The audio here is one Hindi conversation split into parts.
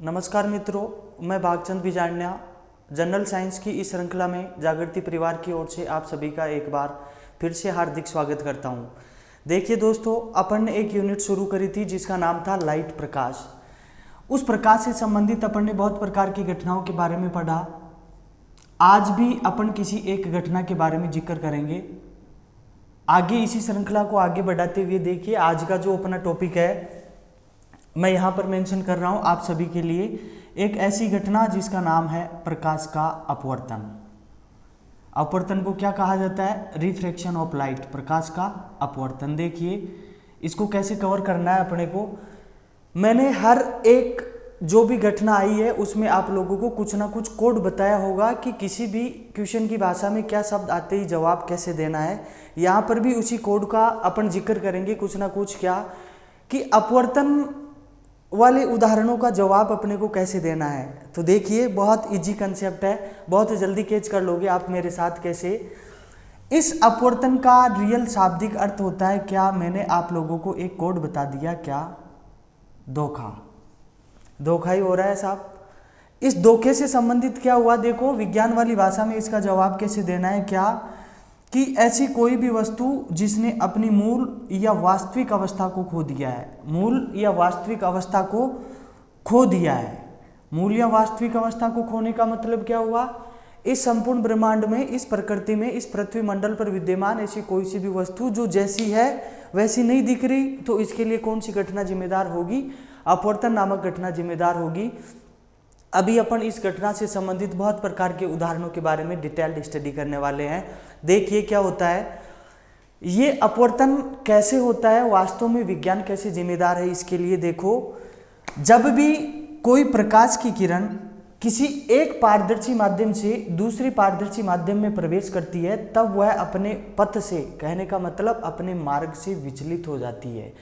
नमस्कार मित्रों, मैं भागचंद बिजारनिया जनरल साइंस की इस श्रृंखला में जागृति परिवार की ओर से आप सभी का एक बार फिर से हार्दिक स्वागत करता हूं। देखिए दोस्तों, अपन ने एक यूनिट शुरू करी थी जिसका नाम था लाइट, प्रकाश। उस प्रकाश से संबंधित अपन ने बहुत प्रकार की घटनाओं के बारे में पढ़ा। आज भी अपन किसी एक घटना के बारे में जिक्र करेंगे। आगे इसी श्रृंखला को आगे बढ़ाते हुए देखिए, आज का जो अपना टॉपिक है मैं यहाँ पर मेंशन कर रहा हूँ आप सभी के लिए, एक ऐसी घटना जिसका नाम है प्रकाश का अपवर्तन। अपवर्तन को क्या कहा जाता है? रिफ्रैक्शन ऑफ लाइट, प्रकाश का अपवर्तन। देखिए इसको कैसे कवर करना है अपने को। मैंने हर एक जो भी घटना आई है उसमें आप लोगों को कुछ ना कुछ कोड बताया होगा कि किसी भी क्वेश्चन की भाषा में क्या शब्द आते ही जवाब कैसे देना है। यहाँ पर भी उसी कोड का अपन जिक्र करेंगे कुछ ना कुछ, क्या कि अपवर्तन वाले उदाहरणों का जवाब अपने को कैसे देना है। तो देखिए बहुत इजी कंसेप्ट है, बहुत जल्दी कैच कर लोगे आप मेरे साथ कैसे। इस अपवर्तन का रियल शाब्दिक अर्थ होता है क्या? मैंने आप लोगों को एक कोड बता दिया, क्या? धोखा। धोखा ही हो रहा है साहब। इस धोखे से संबंधित क्या हुआ, देखो विज्ञान वाली भाषा में इसका जवाब कैसे देना है, क्या कि ऐसी कोई भी वस्तु जिसने अपनी मूल या वास्तविक अवस्था को खो दिया है। मूल या वास्तविक अवस्था को खो दिया है। मूल या वास्तविक अवस्था को खोने का मतलब क्या हुआ? इस संपूर्ण ब्रह्मांड में, इस प्रकृति में, इस पृथ्वी मंडल पर विद्यमान ऐसी कोई सी भी वस्तु जो जैसी है वैसी नहीं दिख रही, तो इसके लिए कौन सी घटना जिम्मेदार होगी? अपवर्तन नामक घटना जिम्मेदार होगी। अभी अपन इस घटना से संबंधित बहुत प्रकार के उदाहरणों के बारे में डिटेल्ड स्टडी करने वाले हैं। देखिए क्या होता है, ये अपवर्तन कैसे होता है, वास्तव में विज्ञान कैसे जिम्मेदार है इसके लिए। देखो, जब भी कोई प्रकाश की किरण किसी एक पारदर्शी माध्यम से दूसरे पारदर्शी माध्यम में प्रवेश करती है, तब वह अपने पथ से, कहने का मतलब अपने मार्ग से विचलित हो जाती है।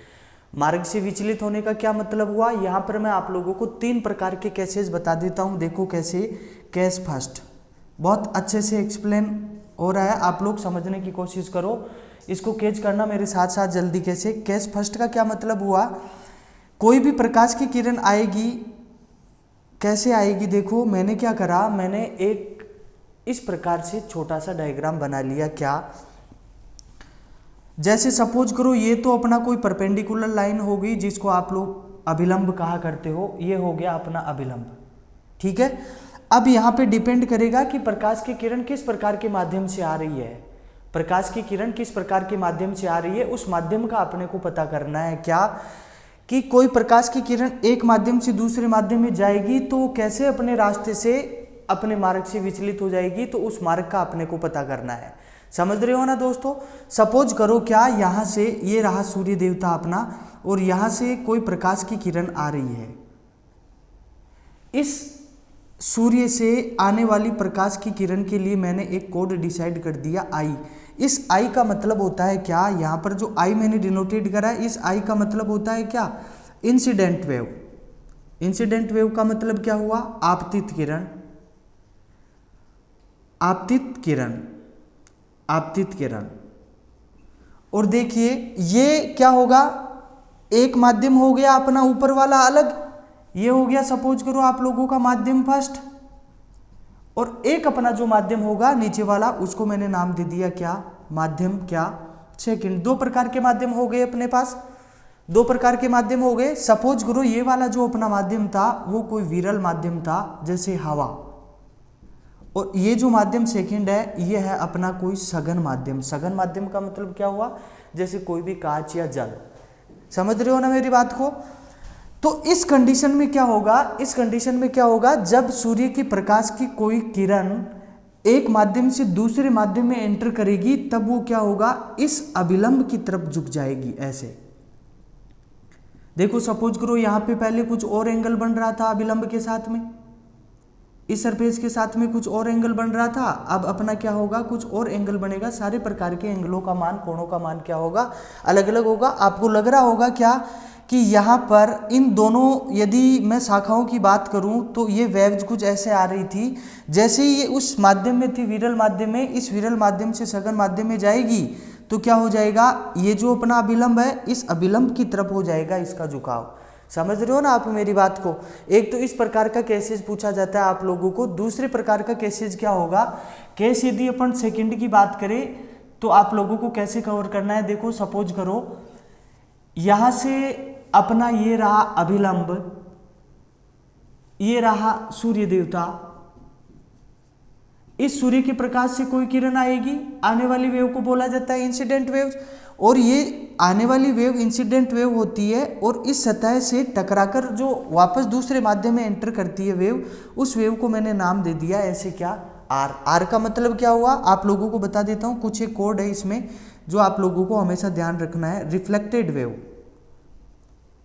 मार्ग से विचलित होने का क्या मतलब हुआ? यहाँ पर मैं आप लोगों को 3 प्रकार के केसेस बता देता हूँ। देखो कैसे। केस फर्स्ट, बहुत अच्छे से एक्सप्लेन हो रहा है, आप लोग समझने की कोशिश करो, इसको कैच करना मेरे साथ साथ जल्दी। कैसे? केस फर्स्ट का क्या मतलब हुआ? कोई भी प्रकाश की किरण आएगी, कैसे आएगी? देखो मैंने क्या करा, मैंने एक इस प्रकार से छोटा सा डायग्राम बना लिया। क्या? जैसे सपोज करो ये तो अपना कोई परपेंडिकुलर लाइन होगी जिसको आप लोग अभिलंब कहा करते हो, ये हो गया अपना अभिलंब, ठीक है। अब यहाँ पे डिपेंड करेगा कि प्रकाश की किरण किस प्रकार के माध्यम से आ रही है। प्रकाश की किरण किस प्रकार के माध्यम से आ रही है, उस माध्यम का अपने को पता करना है। क्या कि कोई प्रकाश की किरण एक माध्यम से दूसरे माध्यम में जाएगी तो कैसे अपने रास्ते से, अपने मार्ग से विचलित हो जाएगी, तो उस मार्ग का अपने को पता करना है। समझ रहे हो ना दोस्तों? सपोज करो क्या, यहाँ से ये रहा सूर्य देवता अपना, और यहाँ से कोई प्रकाश की किरण आ रही है। इस सूर्य से आने वाली प्रकाश की किरण के लिए मैंने एक कोड डिसाइड कर दिया, आई। इस आई का मतलब होता है क्या? यहाँ पर जो आई मैंने डिनोटेड करा है, इस आई का मतलब होता है क्या? Incident wave. इंसिडेंट वेव का मतलब क्या हुआ? आपतित किरण। आपतित किरण, आपतित किरण। और देखिए ये क्या होगा, एक माध्यम हो गया अपना ऊपर वाला अलग, ये हो गया सपोज करो आप लोगों का माध्यम फर्स्ट, और एक अपना जो माध्यम होगा नीचे वाला, उसको मैंने नाम दे दिया क्या? माध्यम क्या? सेकंड। 2 प्रकार के माध्यम हो गए अपने पास, 2 प्रकार के माध्यम हो गए। सपोज करो ये वाला जो अपना माध्यम था वो कोई विरल माध्यम था, जैसे हवा, और ये जो माध्यम सेकंड है ये है अपना कोई सघन माध्यम। सघन माध्यम का मतलब क्या हुआ? जैसे कोई भी कांच या जल। समझ रहे हो ना मेरी बात को? तो इस कंडीशन में क्या होगा, इस कंडीशन में क्या होगा, जब सूर्य की प्रकाश की कोई किरण एक माध्यम से दूसरे माध्यम में एंटर करेगी, तब वो क्या होगा, इस अभिलंब की तरफ झुक जाएगी। ऐसे देखो, सपोज करो यहाँ पे पहले कुछ और एंगल बन रहा था अभिलंब के साथ में, इस सरफेस के साथ में कुछ और एंगल बन रहा था, अब अपना क्या होगा, कुछ और एंगल बनेगा। सारे प्रकार के एंगलों का मान, कोणों का मान क्या होगा, अलग अलग होगा। आपको लग रहा होगा क्या कि यहाँ पर इन दोनों, यदि मैं शाखाओं की बात करूँ तो ये वेव्स कुछ ऐसे आ रही थी, जैसे ही ये उस माध्यम में थी विरल माध्यम में, इस विरल माध्यम से सघन माध्यम में जाएगी तो क्या हो जाएगा, ये जो अपना अभिलंब है इस अभिलंब की तरफ हो जाएगा इसका झुकाव। समझ रहे हो ना आप मेरी बात को। एक तो इस प्रकार का केसेज पूछा जाता है आप लोगों को। दूसरे प्रकार का केसेज क्या होगा, केस यदि अपन सेकंड की बात करें तो आप लोगों को कैसे कवर करना है। देखो सपोज करो यहां से अपना ये रहा अभिलंब, ये रहा सूर्य देवता, इस सूर्य के प्रकाश से कोई किरण आएगी, आने वाली वेव को बोला जाता है इंसिडेंट वेव। और ये आने वाली वेव इंसिडेंट वेव होती है और इस सतह से टकराकर जो वापस दूसरे माध्यम में एंटर करती है वेव, उस वेव को मैंने नाम दे दिया ऐसे क्या, आर। आर का मतलब क्या हुआ आप लोगों को बता देता हूं, कुछ एक कोड है इसमें जो आप लोगों को हमेशा ध्यान रखना है। रिफ्लेक्टेड वेव,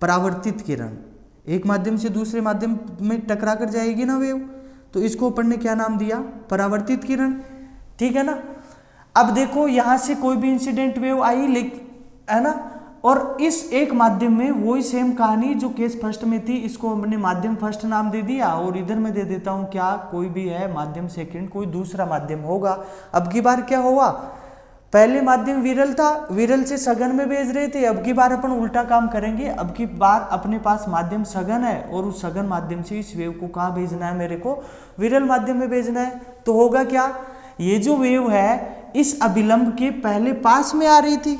परावर्तित किरण, एक माध्यम से दूसरे माध्यम में टकरा कर जाएगी ना वेव, तो इसको अपन ने क्या नाम दिया, परावर्तित किरण, ठीक है ना। अब देखो यहां से कोई भी इंसिडेंट वेव आई, लेकिन है ना, और इस एक माध्यम में वही सेम कहानी जो केस फर्स्ट में थी, इसको हमने माध्यम फर्स्ट नाम दे दिया और इधर मैं दे देता हूं क्या, कोई भी है माध्यम सेकंड, कोई दूसरा माध्यम होगा। अब की बार क्या हुआ, पहले माध्यम विरल था, विरल से सघन में भेज रहे थे, अब की बार अपन उल्टा काम करेंगे। अब की बार अपने पास माध्यम सघन है और उस सघन माध्यम से इस वेव को कहाँ भेजना है, मेरे को विरल माध्यम में भेजना है। तो होगा क्या, ये जो वेव है इस अभिलंब के पहले पास में आ रही थी,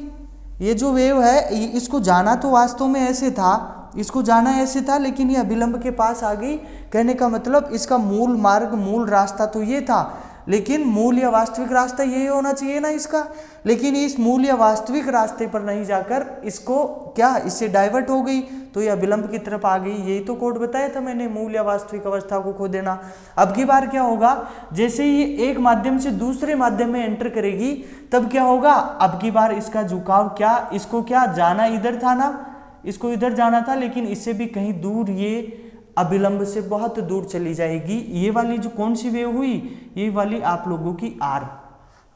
ये जो वेव है इसको जाना तो वास्तव में ऐसे था, इसको जाना ऐसे था, लेकिन ये अभिलंब के पास आ गई। कहने का मतलब इसका मूल मार्ग, मूल रास्ता तो ये था, लेकिन मूल या वास्तविक रास्ता यही होना चाहिए ना इसका, लेकिन इस मूल या वास्तविक रास्ते पर नहीं जाकर इसको क्या, इससे डाइवर्ट हो गई, तो ये अभिलंब की तरफ आ गई। यही तो कोड बताया था मैंने, मूल या वास्तविक अवस्था को खो देना। अब की बार क्या होगा, जैसे ही ये एक माध्यम से दूसरे माध्यम में एंटर करेगी तब क्या होगा, अब की बार इसका झुकाव क्या, इसको क्या जाना इधर था ना, इसको इधर जाना था, लेकिन इससे भी कहीं दूर ये अभिलंब से बहुत दूर चली जाएगी। ये वाली जो कौन सी वेव हुई, ये वाली आप लोगों की आर।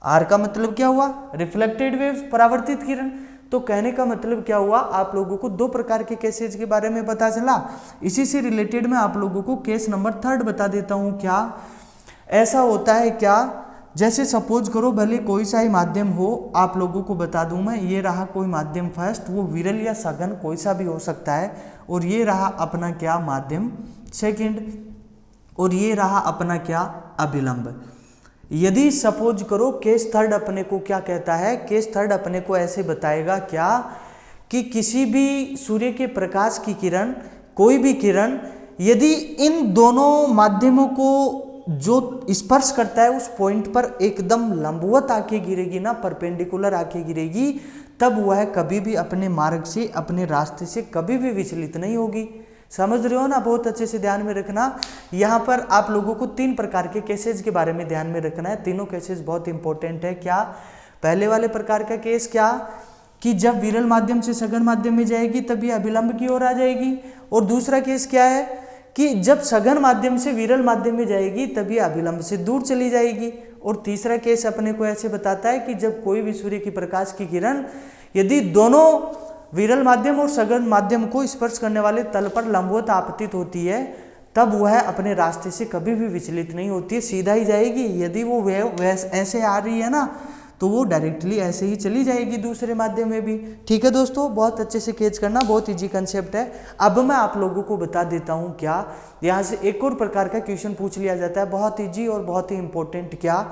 आर का मतलब क्या हुआ, रिफ्लेक्टेड वेव्स, परावर्तित किरण। तो कहने का मतलब क्या हुआ, आप लोगों को दो प्रकार के केसेज के बारे में पता चला। इसी से रिलेटेड मैं आप लोगों को केस नंबर 3 बता देता हूं। क्या ऐसा होता है क्या, जैसे सपोज करो भले कोई सा ही माध्यम हो, आप लोगों को बता दूं मैं, ये रहा कोई माध्यम फर्स्ट, वो विरल या सघन कोई सा भी हो सकता है, और ये रहा अपना क्या, माध्यम सेकंड, और ये रहा अपना क्या, अभिलंब। यदि सपोज करो केस थर्ड अपने को क्या कहता है, केस थर्ड अपने को ऐसे बताएगा क्या, कि किसी भी सूर्य के प्रकाश की किरण, कोई भी किरण यदि इन दोनों माध्यमों को जो स्पर्श करता है उस पॉइंट पर एकदम लंबवत आके गिरेगी ना, परपेंडिकुलर आके गिरेगी, तब वह कभी भी अपने मार्ग से, अपने रास्ते से कभी भी विचलित नहीं होगी। समझ रहे हो ना, बहुत अच्छे से ध्यान में रखना। यहाँ पर आप लोगों को 3 प्रकार के केसेज के बारे में ध्यान में रखना है। तीनों केसेज बहुत इंपॉर्टेंट है। क्या, पहले वाले प्रकार का केस क्या, कि जब विरल माध्यम से सघन माध्यम में जाएगी तब ये अभिलंब की ओर आ जाएगी, और दूसरा केस क्या है कि जब सघन माध्यम से विरल माध्यम में जाएगी तब ये अभिलंब से दूर चली जाएगी। और तीसरा केस अपने को ऐसे बताता है कि जब कोई भी सूर्य की प्रकाश की किरण यदि दोनों विरल माध्यम और सघन माध्यम को स्पर्श करने वाले तल पर लंबवत आपतित होती है, तब वह अपने रास्ते से कभी भी विचलित नहीं होती है, सीधा ही जाएगी। यदि वो वेव ऐसे आ रही है ना, तो वो डायरेक्टली ऐसे ही चली जाएगी दूसरे माध्यम में भी। ठीक है दोस्तों, बहुत अच्छे से कैच करना, बहुत इजी कंसेप्ट है। अब मैं आप लोगों को बता देता हूँ क्या, यहाँ से एक और प्रकार का क्वेश्चन पूछ लिया जाता है, बहुत इजी और बहुत ही इंपॉर्टेंट। क्या,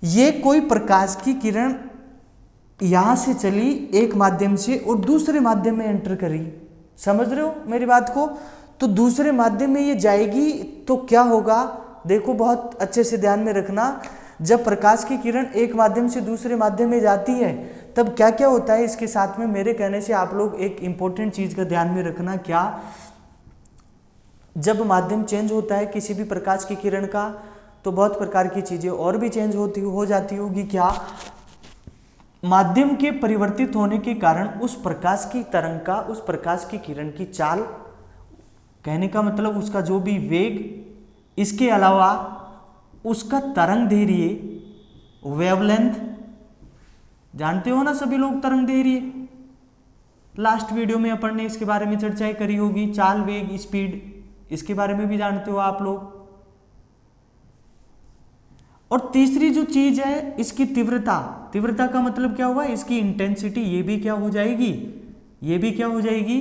ये कोई प्रकाश की किरण यहाँ से चली एक माध्यम से और दूसरे माध्यम में एंटर करी, समझ रहे हो मेरी बात को, तो दूसरे माध्यम में ये जाएगी तो क्या होगा, देखो बहुत अच्छे से ध्यान में रखना। जब प्रकाश की किरण एक माध्यम से दूसरे माध्यम में जाती है तब क्या क्या होता है, इसके साथ में मेरे कहने से आप लोग एक इंपॉर्टेंट चीज का ध्यान में रखना। क्या, जब माध्यम चेंज होता है किसी भी प्रकाश की किरण का, तो बहुत प्रकार की चीजें और भी चेंज हो जाती होगी। क्या, माध्यम के परिवर्तित होने के कारण उस प्रकाश की तरंग का, उस प्रकाश की किरण की चाल, कहने का मतलब उसका जो भी वेग, इसके अलावा उसका तरंग दैर्घ्य, वेवलेंथ, जानते हो ना सभी लोग तरंग दैर्घ्य, लास्ट वीडियो में अपन ने इसके बारे में चर्चा करी होगी। चाल, वेग, स्पीड, इसके बारे में भी जानते हो आप लोग। और तीसरी जो चीज है इसकी तीव्रता, तीव्रता का मतलब क्या हुआ, इसकी इंटेंसिटी, ये भी क्या हो जाएगी, ये भी क्या हो जाएगी,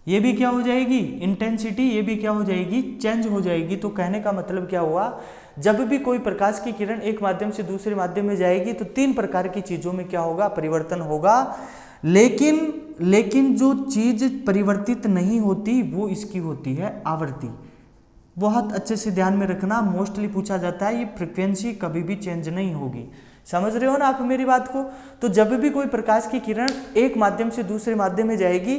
ये भी क्या हो जाएगी इंटेंसिटी, ये भी क्या हो जाएगी चेंज हो जाएगी। तो कहने का मतलब क्या हुआ, जब भी कोई प्रकाश की किरण एक माध्यम से दूसरे माध्यम में जाएगी तो 3 प्रकार की चीजों में क्या होगा, परिवर्तन होगा। लेकिन जो चीज परिवर्तित नहीं होती वो इसकी होती है आवृत्ति। बहुत अच्छे से ध्यान में रखना, मोस्टली पूछा जाता है, ये फ्रिक्वेंसी कभी भी चेंज नहीं होगी। समझ रहे हो ना आप मेरी बात को। तो जब भी कोई प्रकाश की किरण एक माध्यम से दूसरे माध्यम में जाएगी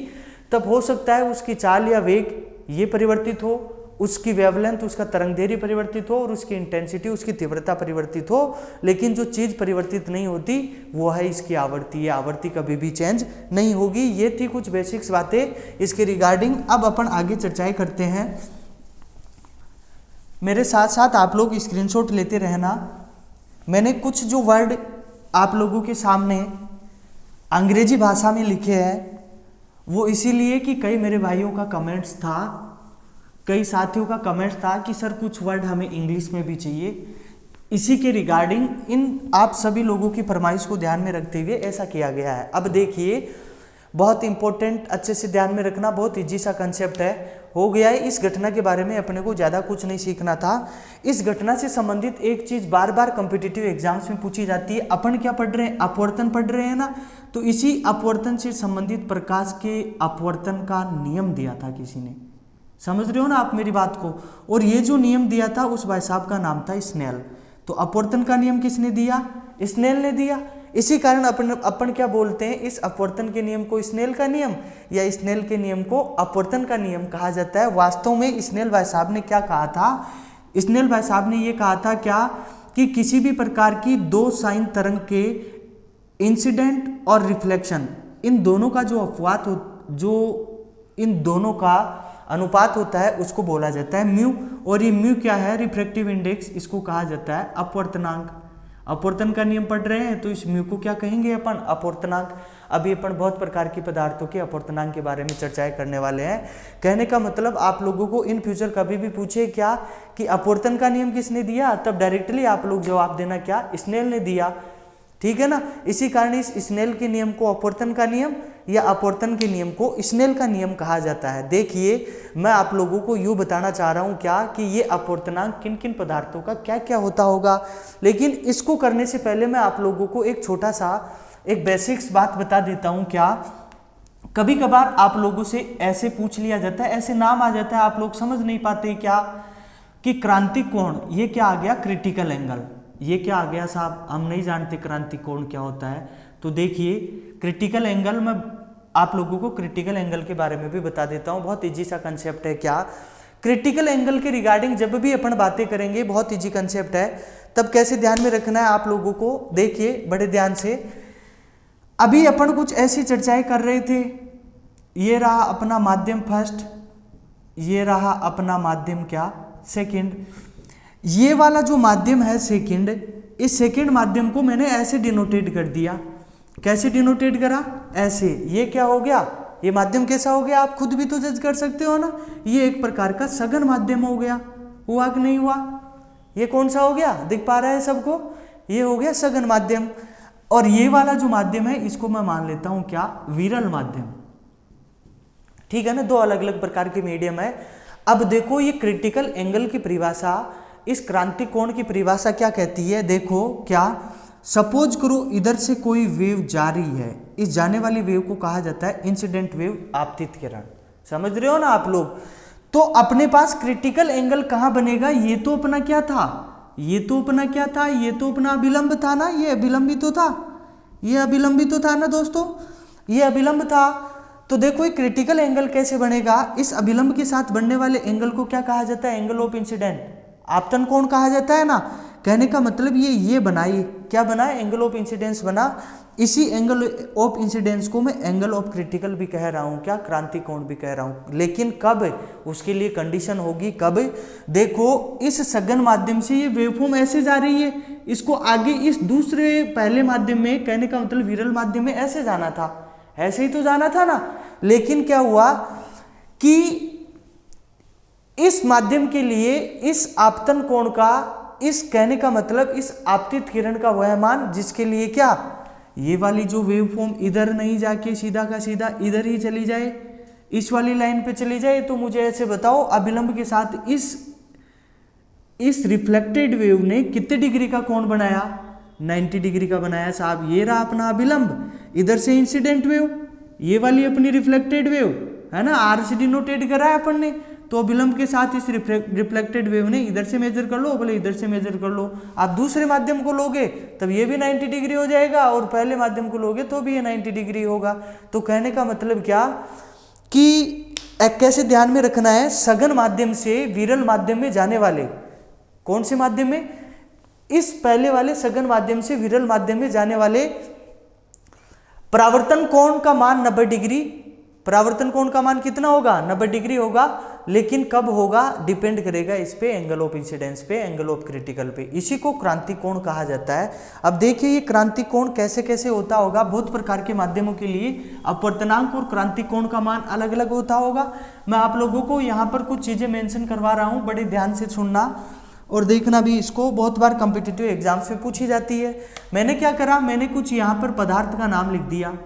तब हो सकता है उसकी चाल या वेग ये परिवर्तित हो, उसकी वेवलेंथ, उसका तरंगदैर्घ्य परिवर्तित हो और उसकी इंटेंसिटी, उसकी तीव्रता परिवर्तित हो, लेकिन जो चीज परिवर्तित नहीं होती वो है इसकी आवृत्ति। ये आवृत्ति कभी भी चेंज नहीं होगी। ये थी कुछ बेसिक्स बातें इसके रिगार्डिंग। अब अपन आगे चर्चाएं करते हैं। मेरे साथ साथ आप लोग स्क्रीनशॉट लेते रहना। मैंने कुछ जो वर्ड आप लोगों के सामने अंग्रेजी भाषा में लिखे हैं वो इसीलिए कि कई मेरे भाइयों का कमेंट्स था, कई साथियों का कमेंट्स था कि सर कुछ वर्ड हमें इंग्लिश में भी चाहिए। इसी के रिगार्डिंग इन आप सभी लोगों की फरमाइश को ध्यान में रखते हुए ऐसा किया गया है। अब देखिए, बहुत इंपॉर्टेंट, अच्छे से ध्यान में रखना, बहुत इजी सा कंसेप्ट है। हो गया है, इस घटना के बारे में अपने को ज़्यादा कुछ नहीं सीखना था। इस घटना से संबंधित एक चीज़ बार बार कॉम्पिटिटिव एग्जाम्स में पूछी जाती है। अपन क्या पढ़ रहे हैं, अपवर्तन पढ़ रहे हैं ना, तो इसी अपवर्तन से संबंधित प्रकाश के अपवर्तन का नियम दिया था किसी ने। समझ रहे हो ना आप मेरी बात को। और ये जो नियम दिया था उस भाई साहब का नाम था स्नेल। तो अपवर्तन का नियम किसने दिया, स्नेल ने दिया। इसी कारण अपन क्या बोलते हैं, इस अपवर्तन के नियम को स्नेल का नियम या स्नेल के नियम को अपवर्तन का नियम कहा जाता है। वास्तव में स्नेल भाई साहब ने क्या कहा था, स्नेल भाई साहब ने ये कहा था क्या कि किसी भी प्रकार की 2 साइन तरंग के इंसिडेंट और रिफ्लेक्शन, इन दोनों का जो अपवाद हो, जो इन दोनों का अनुपात होता है उसको बोला जाता है म्यू। और ये म्यू क्या है, रिफ्रैक्टिव इंडेक्स, इसको कहा जाता है अपवर्तनांक। अपवर्तन का नियम पढ़ रहे हैं तो इस म्यू को क्या कहेंगे अपन, अपवर्तनांक। अभी अपन बहुत प्रकार की पदार्थों के अपवर्तनांक के बारे में चर्चाएं करने वाले हैं। कहने का मतलब आप लोगों को इन फ्यूचर कभी भी पूछे क्या कि अपवर्तन का नियम किसने दिया, तब डायरेक्टली आप लोग जवाब देना क्या, स्नेल ने दिया। ठीक है ना। इसी कारण इस स्नेल के नियम को अपवर्तन का नियम या अपवर्तन के नियम को स्नेल का नियम कहा जाता है। देखिए, मैं आप लोगों को यूँ बताना चाह रहा हूँ क्या कि ये अपवर्तनांक किन किन पदार्थों का क्या क्या होता होगा। लेकिन इसको करने से पहले मैं आप लोगों को एक छोटा सा एक बेसिक्स बात बता देता हूँ। क्या कभी कभार आप लोगों से ऐसे पूछ लिया जाता है, ऐसे नाम आ जाता है, आप लोग समझ नहीं पाते क्या कि क्रांतिक कोण, ये क्या आ गया, क्रिटिकल एंगल, ये क्या आ गया साहब, हम नहीं जानते क्रांतिक कोण क्या होता है। तो देखिए, क्रिटिकल एंगल, मैं आप लोगों को क्रिटिकल एंगल के बारे में भी बता देता हूँ। बहुत इजी सा कंसेप्ट है। क्या क्रिटिकल एंगल के रिगार्डिंग जब भी अपन बातें करेंगे, बहुत इजी कंसेप्ट है, तब कैसे ध्यान में रखना है आप लोगों को, देखिए बड़े ध्यान से। अभी अपन कुछ ऐसी चर्चाएं कर रहे थे, ये रहा अपना माध्यम फर्स्ट, ये रहा अपना माध्यम क्या, सेकंड। ये वाला जो माध्यम है सेकंड, इस सेकंड माध्यम को मैंने ऐसे डिनोटेट कर दिया। कैसे डिनोटेट करा, ऐसे। ये क्या हो गया, ये माध्यम कैसा हो गया, आप खुद भी तो जज कर सकते हो ना। ये एक प्रकार का सघन माध्यम हो गया, हुआ कि नहीं हुआ। ये कौन सा हो गया, दिख पा रहा है सबको, ये हो गया सघन माध्यम। और ये वाला जो माध्यम है इसको मैं मान लेता हूं क्या, विरल माध्यम। ठीक है ना, 2 अलग अलग प्रकार के मीडियम है। अब देखो, ये क्रिटिकल एंगल की परिभाषा, इस क्रांतिक कोण की परिभाषा क्या कहती है, देखो क्या, सपोज करो इधर से कोई वेव जा रही है, इस जाने वाली वेव को कहा जाता है इंसिडेंट वेव, आपतित किरण। समझ रहे हो ना आप लोग। तो अपने पास क्रिटिकल एंगल कहाँ बनेगा, ये तो अपना क्या था, ये तो अपना क्या था, ये तो अपना अभिलंब था ना, ये अभिलंब भी तो था, ये अभिलंब भी तो था ना दोस्तों, ये अभिलंब था। तो देखो ये क्रिटिकल एंगल कैसे बनेगा, इस अभिलंब के साथ बनने वाले एंगल को क्या कहा जाता है, एंगल ऑफ इंसिडेंट, आपतन कोण कहा जाता है ना। कहने का मतलब ये बनाई, क्या बना, एंगल ऑफ इंसिडेंस बना। इसी एंगल ऑफ इंसिडेंस को मैं एंगल ऑफ क्रिटिकल भी कह रहा हूँ, क्या, क्रांतिक कोण भी कह रहा हूँ। लेकिन कब, उसके लिए कंडीशन होगी, कब, देखो इस सघन माध्यम से ये वेवफॉर्म ऐसे जा रही है, इसको आगे इस दूसरे पहले माध्यम में, कहने का मतलब विरल माध्यम में ऐसे जाना था, ऐसे ही तो जाना था ना। लेकिन क्या हुआ कि इस माध्यम के लिए इस आपतन कोण का, इस कहने का मतलब इस आपतित किरण का वह मान जिसके लिए क्या, ये वाली जो वेव फॉर्म इधर नहीं जाके सीधा का सीधा इधर ही चली जाए, इस वाली लाइन पे चली जाए तो मुझे ऐसे बताओ अभिलंब के साथ इस रिफ्लेक्टेड वेव ने कितने डिग्री का कोण बनाया? 90 डिग्री का बनाया साहब। ये रहा अपना अभिलंब, इधर से इंसिडेंट वेव, ये वाली अपनी रिफ्लेक्टेड वेव है ना, आर से डिनोटेट करा है अपन ने। तो अभिलंब के साथ इस रिफ्लेक्टेड वेव ने इधर से मेजर कर लो, बोले इधर से मेजर कर लो। आप दूसरे माध्यम को लोगे तब ये भी 90 डिग्री हो जाएगा, और पहले माध्यम को लोगे तो भी ये 90 डिग्री होगा। तो कहने का मतलब क्या कि कैसे ध्यान में रखना है, सघन माध्यम से विरल माध्यम में जाने वाले, कौन से माध्यम में? इस पहले वाले सघन माध्यम से विरल माध्यम में जाने वाले परावर्तन कोण का मान 90 डिग्री, परावर्तन कोण का मान कितना होगा? 90 डिग्री होगा। लेकिन कब होगा? डिपेंड करेगा इस पे, एंगल ऑफ इंसिडेंस पे, एंगल ऑफ क्रिटिकल पे। इसी को क्रांति कोण कहा जाता है। अब देखिए ये क्रांति कोण कैसे कैसे होता होगा। बहुत प्रकार के माध्यमों के लिए अपवर्तनांक और क्रांति कोण का मान अलग अलग होता होगा। मैं आप लोगों को यहाँ पर कुछ चीजें मेंशन करवा रहा हूँ, बड़े ध्यान से सुनना और देखना भी। इसको बहुत बार कॉम्पिटिटिव एग्जाम्स में पूछी जाती है। मैंने क्या करा, मैंने कुछ यहाँ पर पदार्थ का नाम लिख दिया।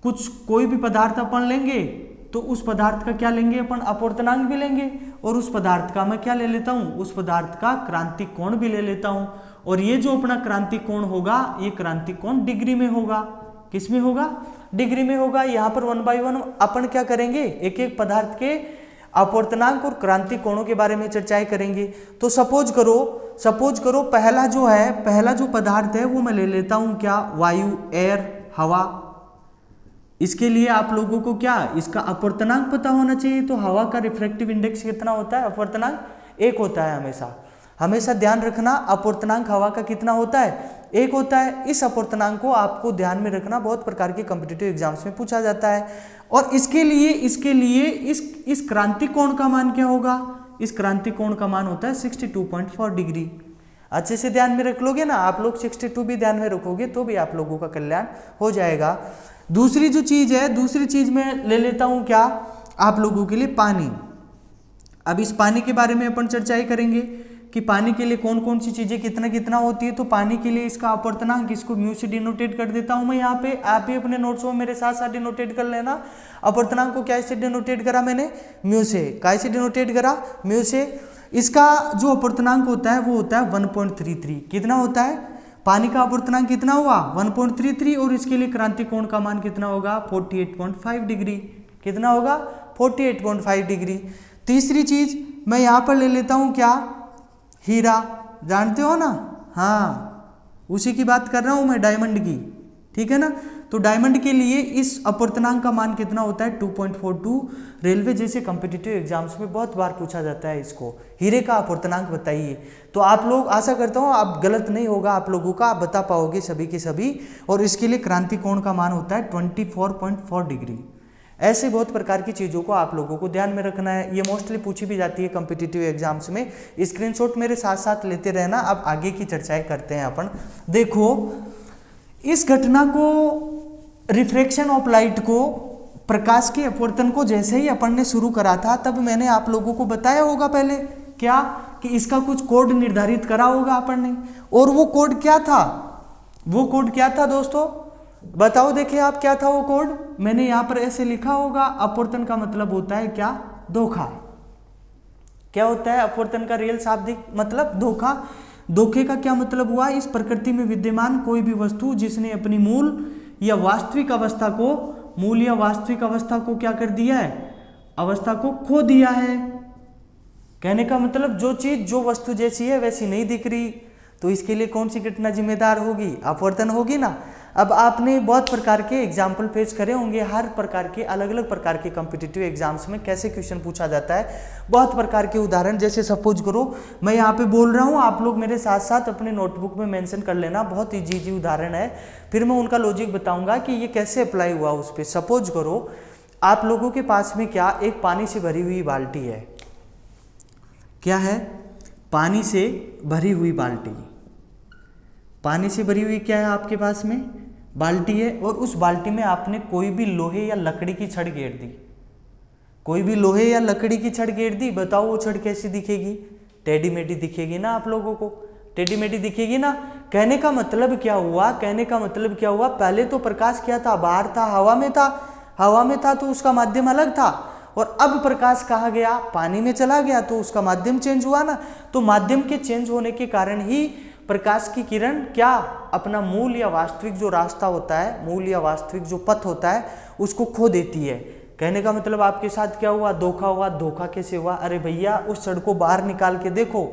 कुछ कोई भी पदार्थ अपन लेंगे तो उस पदार्थ का क्या लेंगे अपन? अपवर्तनांक भी लेंगे, और उस पदार्थ का मैं क्या ले लेता हूँ? उस पदार्थ का क्रांति कोण भी ले लेता हूँ। और ये जो अपना क्रांति कोण होगा, ये क्रांति कोण डिग्री में होगा। किस में होगा? डिग्री में होगा। यहाँ पर 1 by 1 अपन क्या करेंगे, एक एक पदार्थ के अपवर्तनांक और क्रांति कोणों के बारे में चर्चाएं करेंगे। तो सपोज करो पहला जो है, पहला जो पदार्थ है वो मैं ले लेता हूँ क्या? वायु, एयर, हवा। इसके लिए आप लोगों को क्या, इसका अपवर्तनांक पता होना चाहिए। तो हवा का रिफ्रैक्टिव इंडेक्स कितना होता है? अपवर्तनांक 1 होता है। हमेशा ध्यान रखना, अपवर्तनांक हवा का कितना होता है? 1 होता है। इस अपवर्तनांक को आपको ध्यान में रखना, बहुत प्रकार के कॉम्पिटिटिव एग्जाम्स में पूछा जाता है। और इसके लिए इस क्रांति कोण का मान क्या होगा? इस क्रांति कोण का मान होता है 62.4 डिग्री। अच्छे से ध्यान में रख लोगे ना आप लोग, 62 भी ध्यान में रखोगे तो भी आप लोगों का कल्याण हो जाएगा। दूसरी जो चीज है, दूसरी चीज में ले लेता हूं क्या आप लोगों के लिए? पानी। अब इस पानी के बारे में अपन चर्चाएं करेंगे कि पानी के लिए कौन कौन सी चीजें कितना कितना होती है। तो पानी के लिए इसका अपवर्तनांक, इसको म्यू से डिनोटेट कर देता हूं मैं यहाँ पे। आप भी अपने नोट्स में मेरे साथ साथ डिनोटेट कर लेना। अपवर्तनांक को क्या से डिनोटेट करा मैंने? म्यू से। काय से डिनोटेट करा? म्यू से। इसका जो अपवर्तनांक होता है वो होता है 1.33। कितना होता है? पानी का अपवर्तनांक कितना हुआ? 1.33। और इसके लिए क्रांति कोण का मान कितना होगा? 48.5 डिग्री। कितना होगा? 48.5 डिग्री। तीसरी चीज मैं यहाँ पर ले लेता हूँ क्या? हीरा। जानते हो ना? हाँ, उसी की बात कर रहा हूँ मैं, डायमंड की। ठीक है ना? तो डायमंड के लिए इस अपवर्तनांक का मान कितना होता है? 2.42। रेलवे जैसे कॉम्पिटिटिव एग्जाम्स में बहुत बार पूछा जाता है इसको, हीरे का अपवर्तनांक बताइए। तो आप लोग, आशा करता हूँ आप गलत नहीं होगा आप लोगों का, आप बता पाओगे सभी के सभी। और इसके लिए क्रांति कोण का मान होता है 24.4 डिग्री। ऐसे बहुत प्रकार की चीज़ों को आप लोगों को ध्यान में रखना है। ये मोस्टली पूछी भी जाती है कॉम्पिटिटिव एग्जाम्स में। स्क्रीनशॉट मेरे साथ साथ लेते रहना। अब आगे की चर्चाएं करते हैं अपन। देखो इस घटना को, रिफ्रैक्शन ऑफ लाइट को, प्रकाश के अपवर्तन को जैसे ही अपन ने शुरू करा था तब मैंने आप लोगों को बताया होगा पहले क्या, कि इसका कुछ कोड निर्धारित करा होगा अपन ने। और वो कोड क्या था? वो कोड क्या था दोस्तों? बताओ, देखिए आप, क्या था वो कोड? मैंने यहां पर ऐसे लिखा होगा, अपवर्तन का मतलब होता है क्या? धोखा। क्या होता है अपवर्तन का रियल शाब्दिक मतलब? धोखा। धोखे का क्या मतलब हुआ? इस प्रकृति में विद्यमान कोई भी वस्तु जिसने अपनी मूल या वास्तविक अवस्था को क्या कर दिया है? अवस्था को खो दिया है। कहने का मतलब जो चीज, जो वस्तु जैसी है वैसी नहीं दिख रही, तो इसके लिए कौन सी घटना जिम्मेदार होगी? अपवर्तन होगी ना। अब आपने बहुत प्रकार के एग्जाम्पल फेस करे होंगे, हर प्रकार के अलग अलग प्रकार के कॉम्पिटिटिव एग्जाम्स में कैसे क्वेश्चन पूछा जाता है, बहुत प्रकार के उदाहरण। जैसे सपोज करो मैं यहाँ पे बोल रहा हूँ, आप लोग मेरे साथ साथ अपने नोटबुक में मेंशन कर लेना। बहुत इजी उदाहरण है, फिर मैं उनका लॉजिक बताऊंगा कि ये कैसे अप्लाई हुआ उस पर। सपोज करो आप लोगों के पास में क्या, एक पानी से भरी हुई बाल्टी है। क्या है? पानी से भरी हुई बाल्टी। पानी से भरी हुई क्या है आपके पास में? बाल्टी है। और उस बाल्टी में आपने कोई भी लोहे या लकड़ी की छड़ गेर दी। कोई भी लोहे या लकड़ी की छड़ गेर दी। बताओ वो छड़ कैसी दिखेगी? टेढ़ी मेढ़ी दिखेगी ना आप लोगों को? टेढ़ी मेढ़ी दिखेगी ना। कहने का मतलब क्या हुआ? कहने का मतलब क्या हुआ? पहले तो प्रकाश क्या था? बाहर था, हवा में था। हवा में था तो उसका माध्यम अलग था, और अब प्रकाश कहाँ गया, पानी में चला गया तो उसका माध्यम चेंज हुआ ना। तो माध्यम के चेंज होने के कारण ही प्रकाश की किरण क्या अपना मूल या वास्तविक जो रास्ता होता है, मूल या वास्तविक जो पथ होता है उसको खो देती है। कहने का मतलब आपके साथ क्या हुआ, धोखा हुआ। धोखा कैसे हुआ, अरे भैया उस सड़क को बाहर निकाल के देखो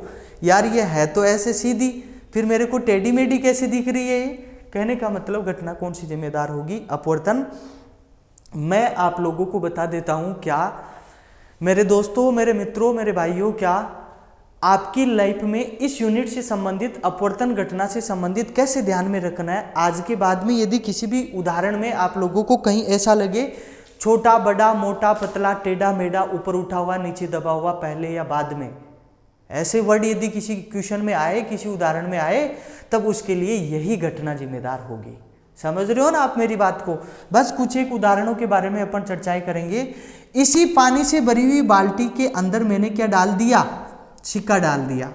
यार, ये है तो ऐसे सीधी, फिर मेरे को टेढ़ी मेढ़ी कैसे दिख रही है ये। कहने का मतलब घटना कौन सी जिम्मेदार होगी, अपवर्तन। मैं आप लोगों को बता देता हूं क्या मेरे दोस्तों, मेरे मित्रों, मेरे भाइयों, क्या आपकी लाइफ में इस यूनिट से संबंधित, अपवर्तन घटना से संबंधित कैसे ध्यान में रखना है। आज के बाद में यदि किसी भी उदाहरण में आप लोगों को कहीं ऐसा लगे छोटा बड़ा मोटा पतला टेढ़ा मेढ़ा ऊपर उठा हुआ नीचे दबा हुआ पहले या बाद में, ऐसे वर्ड यदि किसी क्वेश्चन में आए, किसी उदाहरण में आए, तब उसके लिए यही घटना जिम्मेदार होगी। समझ रहे हो ना आप मेरी बात को। बस कुछ एक उदाहरणों के बारे में अपन चर्चाएं करेंगे। इसी पानी से भरी हुई बाल्टी के अंदर मैंने क्या डाल दिया, सिक्का डाल दिया,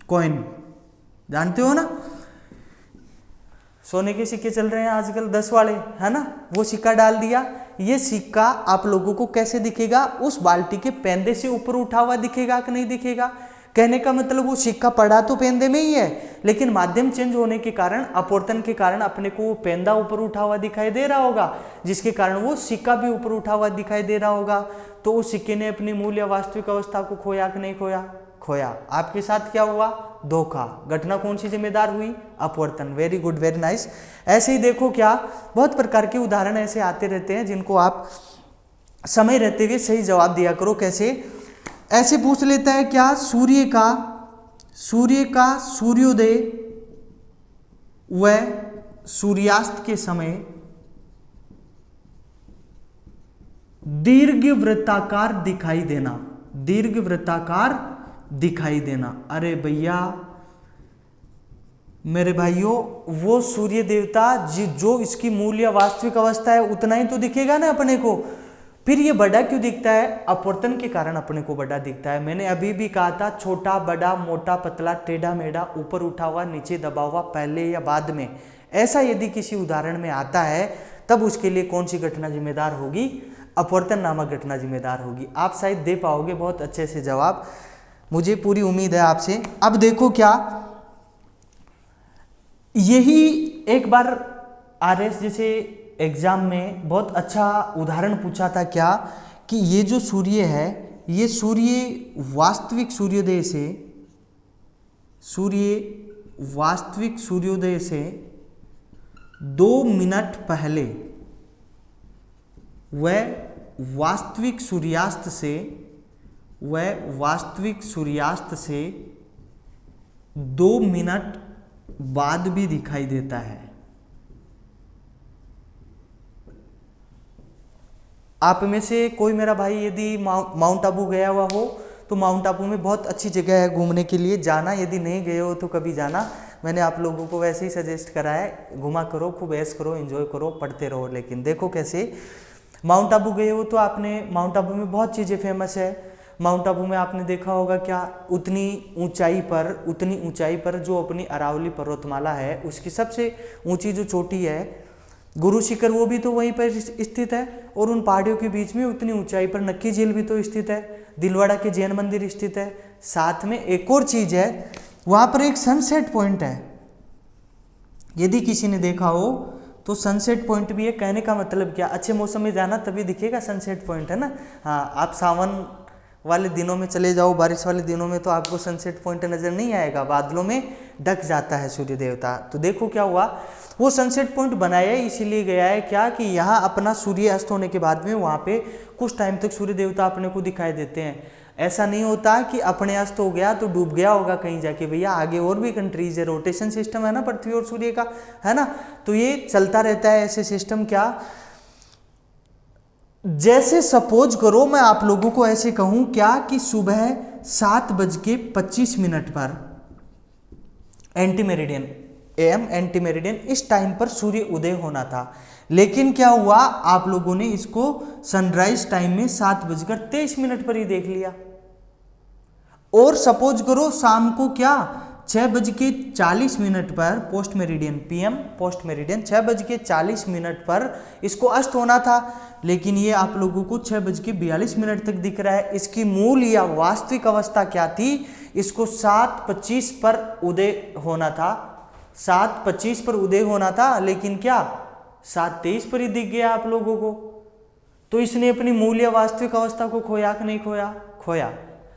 कॉइन, जानते हो ना, सोने के सिक्के चल रहे हैं आजकल 10 वाले, है ना, वो सिक्का डाल दिया। ये सिक्का आप लोगों को कैसे दिखेगा, उस बाल्टी के पेंदे से ऊपर उठा हुआ दिखेगा कि नहीं दिखेगा। कहने का मतलब वो सिक्का पड़ा तो पेंदे में ही है, लेकिन माध्यम चेंज होने के कारण, अपवर्तन के कारण अपने को वो पेंदा ऊपर उठा हुआ दिखाई दे रहा होगा, जिसके कारण वो सिक्का भी ऊपर उठा हुआ दिखाई दे रहा होगा। तो उस सिक्के ने अपनी मूल या वास्तविक अवस्था को खोया कि नहीं खोया, खोया। आपके साथ क्या हुआ, धोखा। घटना कौन सी जिम्मेदार हुई, अपवर्तन। Very good, very nice. ऐसे ही देखो क्या बहुत प्रकार के उदाहरण ऐसे आते रहते हैं जिनको आप समय रहते हुए सही जवाब दिया करो। कैसे, ऐसे पूछ लेता है क्या, सूर्य का सूर्योदय व सूर्यास्त के समय दीर्घ वृत्ताकार दिखाई देना, दीर्घ वृत्ताकार दिखाई देना। अरे भैया मेरे भाइयों, वो सूर्य देवता जो इसकी मूल या वास्तविक अवस्था है उतना ही तो दिखेगा ना अपने को। फिर ये बड़ा क्यों दिखता है, अपवर्तन के कारण अपने को बड़ा दिखता है। मैंने अभी भी कहा था छोटा बड़ा मोटा पतला टेढ़ा मेढ़ा ऊपर उठा हुआ नीचे दबा हुआ पहले या बाद में, ऐसा यदि किसी उदाहरण में आता है तब उसके लिए कौन सी घटना जिम्मेदार होगी, अपवर्तन नामक घटना जिम्मेदार होगी। आप शायद दे पाओगे बहुत अच्छे से जवाब, मुझे पूरी उम्मीद है आपसे। अब देखो क्या, यही एक बार आरएस जैसे एग्जाम में बहुत अच्छा उदाहरण पूछा था क्या, कि ये जो सूर्य है, ये सूर्य वास्तविक सूर्योदय से, सूर्य वास्तविक सूर्योदय से 2 मिनट पहले व वास्तविक सूर्यास्त से, वास्तविक सूर्यास्त से 2 मिनट बाद भी दिखाई देता है। आप में से कोई मेरा भाई यदि माउंट आबू गया हुआ हो तो माउंट आबू में बहुत अच्छी जगह है घूमने के लिए, जाना। यदि नहीं गए हो तो कभी जाना, मैंने आप लोगों को वैसे ही सजेस्ट करा है। घुमा करो, खूब ऐश करो, एंजॉय करो, पढ़ते रहो। लेकिन देखो कैसे, माउंट आबू गए हो तो आपने, माउंट आबू में बहुत चीज़ें फेमस है। माउंट आबू में आपने देखा होगा क्या, उतनी ऊंचाई पर जो अपनी अरावली पर्वतमाला है उसकी सबसे ऊंची जो चोटी है गुरु शिखर, वो भी तो वहीं पर स्थित है। और उन पहाड़ियों के बीच में उतनी ऊंचाई पर नक्की झील भी तो स्थित है, दिलवाड़ा के जैन मंदिर स्थित है। साथ में एक और चीज है, वहां पर एक सनसेट पॉइंट है। यदि किसी ने देखा हो तो सनसेट पॉइंट भी है। कहने का मतलब क्या, अच्छे मौसम में जाना तभी दिखेगा सनसेट पॉइंट, है ना। हाँ, आप सावन वाले दिनों में चले जाओ, बारिश वाले दिनों में तो आपको सनसेट पॉइंट नजर नहीं आएगा, बादलों में ढक जाता है सूर्य देवता। तो देखो क्या हुआ, वो सनसेट पॉइंट बनाया इसीलिए गया है क्या, कि यहाँ अपना सूर्य अस्त होने के बाद में वहाँ पे कुछ टाइम तक सूर्य देवता अपने को दिखाई देते हैं। ऐसा नहीं होता कि अपने अस्त हो गया तो डूब गया होगा कहीं जाके। भैया आगे और भी कंट्रीज है, रोटेशन सिस्टम है ना पृथ्वी और सूर्य का, है ना। तो ये चलता रहता है ऐसे सिस्टम। क्या, जैसे सपोज करो मैं आप लोगों को ऐसे कहूं क्या, कि सुबह 7:25 पर anti meridian, AM anti meridian, इस टाइम पर सूर्य उदय होना था। लेकिन क्या हुआ, आप लोगों ने इसको सनराइज टाइम में 7:23 पर ही देख लिया। और सपोज करो शाम को क्या 6:40 पर post meridian PM post meridian 6:40 पर इसको अस्त होना था, लेकिन ये आप लोगों को 6:42 तक दिख रहा है। इसकी मूल या वास्तविक अवस्था क्या थी? इसको 7:25 पर उदय होना था, 7:25 पर उदय होना था, लेकिन क्या 7:23 पर ही दिख गया आप लोगों को। तो इसने अपनी मूल या वास्तविक अवस्था को खोया कि नहीं खोया? खोया।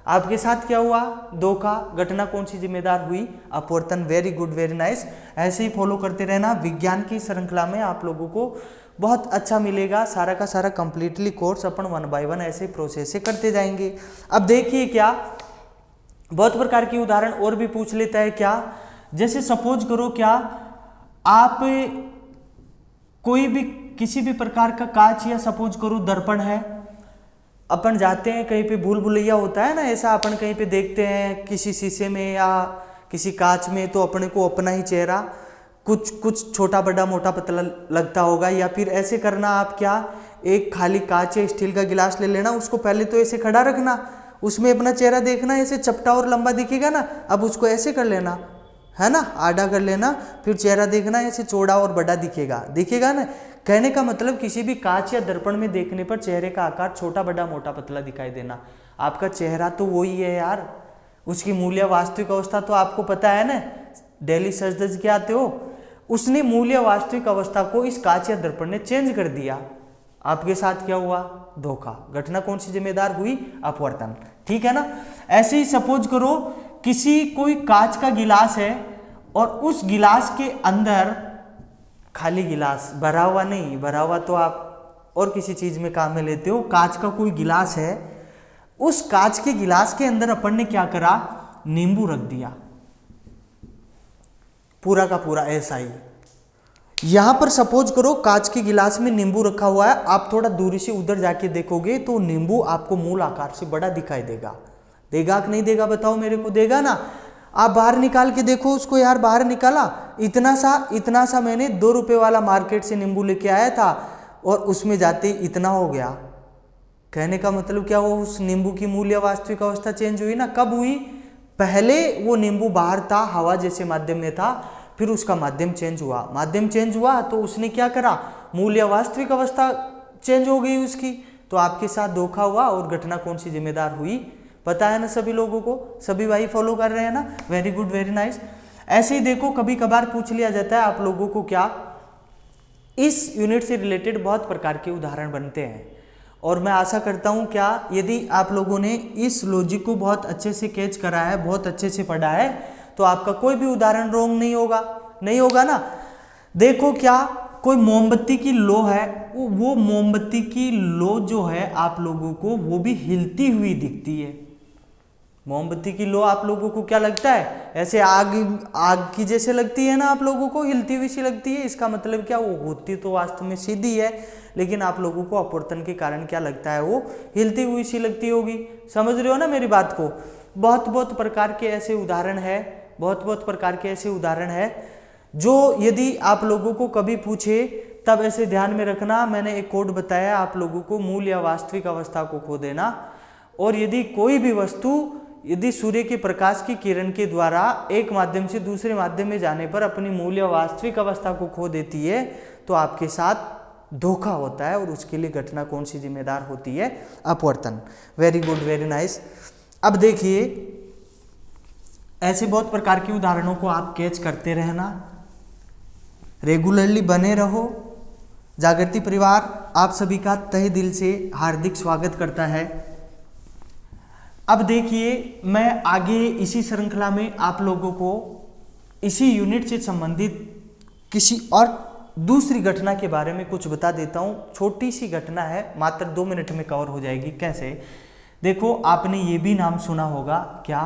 आपके साथ क्या हुआ? धोखा। घटना कौन सी जिम्मेदार हुई? अपवर्तन। Very good, very nice. ऐसे ही फॉलो करते रहना। विज्ञान की श्रृंखला में आप लोगों को बहुत अच्छा मिलेगा। सारा का सारा कंप्लीटली कोर्स अपन 1 बाय 1 ऐसे प्रोसेस से करते जाएंगे। अब देखिए क्या बहुत प्रकार की उदाहरण और भी पूछ लेता है क्या, जैसे सपोज करो क्या आप कोई भी किसी भी प्रकार का कांच या सपोज करो दर्पण है, अपन जाते हैं कहीं पे भूल भुलैया होता है ना, ऐसा अपन कहीं पे देखते हैं किसी शीशे में या किसी कांच में, तो अपने को अपना ही चेहरा कुछ छोटा बड़ा मोटा पतला लगता होगा। या फिर ऐसे करना आप क्या, एक खाली कांच या स्टील का गिलास ले लेना, उसको पहले तो ऐसे खड़ा रखना, उसमें अपना चेहरा देखना, ऐसे चपटा और लंबा दिखेगा ना। अब उसको ऐसे कर लेना है ना, आड़ा कर लेना, फिर चेहरा देखना ऐसे चौड़ा और बड़ा दिखेगा ना। कहने का मतलब किसी भी कांच या दर्पण में देखने पर चेहरे का आकार छोटा बड़ा मोटा पतला दिखाई देना। आपका चेहरा तो वही है यार, उसकी मूल्य वास्तविक अवस्था तो आपको पता है ना, डेली सजदज के आते हो। उसने मूल्य वास्तविक अवस्था को इस कांच या दर्पण ने चेंज कर दिया। आपके साथ क्या हुआ? धोखा। घटना कौन सी जिम्मेदार हुई? अपवर्तन। ठीक है ना। ऐसे ही सपोज करो किसी कोई कांच का गिलास है और उस गिलास के अंदर खाली गिलास, भरा हुआ नहीं, भरा हुआ तो आप और किसी चीज में काम में लेते हो। कांच का कोई गिलास है, उस कांच के गिलास के अंदर अपन ने क्या करा? नींबू रख दिया, पूरा का पूरा ऐसा ही। यहां पर सपोज करो कांच के गिलास में नींबू रखा हुआ है, आप थोड़ा दूरी से उधर जाके देखोगे तो नींबू आपको मूल आकार से बड़ा दिखाई देगा। देगा कि नहीं देगा? बताओ मेरे को। देगा ना। आप बाहर निकाल के देखो उसको यार, बाहर निकाला, इतना सा मैंने 2 रुपए वाला मार्केट से नींबू लेके आया था और उसमें जाते इतना हो गया। कहने का मतलब क्या हुआ? उस नींबू की मूल्य वास्तविक अवस्था चेंज हुई ना। कब हुई? पहले वो नींबू बाहर था, हवा जैसे माध्यम में था, फिर उसका माध्यम चेंज हुआ। माध्यम चेंज हुआ तो उसने क्या करा? मूल्य वास्तविक अवस्था चेंज हो गई उसकी। तो आपके साथ धोखा हुआ। और घटना कौन सी जिम्मेदार हुई? पता है ना सभी लोगों को, सभी भाई फॉलो कर रहे हैं ना। Very good, very nice. ऐसे ही देखो कभी कभार पूछ लिया जाता है आप लोगों को क्या, इस यूनिट से रिलेटेड बहुत प्रकार के उदाहरण बनते हैं। और मैं आशा करता हूं क्या यदि आप लोगों ने इस लॉजिक को बहुत अच्छे से कैच करा है, बहुत अच्छे से पढ़ा है, तो आपका कोई भी उदाहरण रॉन्ग नहीं होगा ना। देखो क्या कोई मोमबत्ती की लो है, वो मोमबत्ती की लो जो है आप लोगों को वो भी हिलती हुई दिखती है। मोमबत्ती की लो आप लोगों को क्या लगता है? ऐसे आग की जैसे लगती है ना, आप लोगों को हिलती हुई सी लगती है। इसका मतलब क्या, वो होती तो वास्तव में सीधी है, लेकिन आप लोगों को अपवर्तन के कारण क्या लगता है? वो हिलती हुई सी लगती होगी। समझ रहे हो ना मेरी बात को। बहुत प्रकार के ऐसे उदाहरण है, बहुत प्रकार के ऐसे उदाहरण है जो यदि आप लोगों को कभी पूछे तब ऐसे ध्यान में रखना। मैंने एक कोड बताया आप लोगों को, मूल या वास्तविक अवस्था को खो देना। और यदि कोई भी वस्तु यदि सूर्य के प्रकाश की किरण के द्वारा एक माध्यम से दूसरे माध्यम में जाने पर अपनी मूल या वास्तविक अवस्था को खो देती है, तो आपके साथ धोखा होता है। और उसके लिए घटना कौन सी जिम्मेदार होती है? अपवर्तन। Very good, very nice. अब देखिए ऐसे बहुत प्रकार के उदाहरणों को आप कैच करते रहना, रेगुलरली बने रहो। जागृति परिवार आप सभी का तहे दिल से हार्दिक स्वागत करता है। अब देखिए मैं आगे इसी श्रृंखला में आप लोगों को इसी यूनिट से संबंधित किसी और दूसरी घटना के बारे में कुछ बता देता हूं। छोटी सी घटना है, मात्र 2 मिनट में कवर हो जाएगी। कैसे? देखो आपने ये भी नाम सुना होगा क्या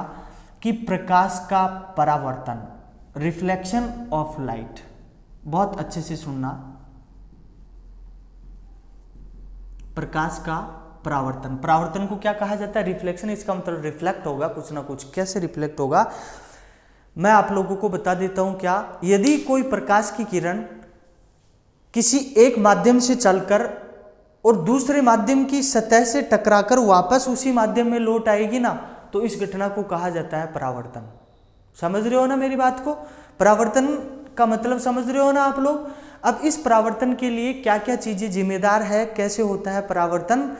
कि प्रकाश का परावर्तन, रिफ्लेक्शन ऑफ लाइट। बहुत अच्छे से सुनना, प्रकाश का परावर्तन। परावर्तन को क्या कहा जाता है? रिफ्लेक्शन। इसका मतलब रिफ्लेक्ट होगा कुछ ना कुछ। कैसे रिफ्लेक्ट होगा मैं आप लोगों को बता देता हूं। क्या यदि कोई प्रकाश की किरण किसी एक माध्यम से चलकर और दूसरे माध्यम की सतह से टकराकर वापस उसी माध्यम में लौट आएगी ना, तो इस घटना को कहा जाता है परावर्तन। समझ रहे हो ना मेरी बात को? परावर्तन का मतलब समझ रहे हो ना आप लोग? अब इस परावर्तन के लिए क्या क्या चीजें जिम्मेदार है, कैसे होता है परावर्तन?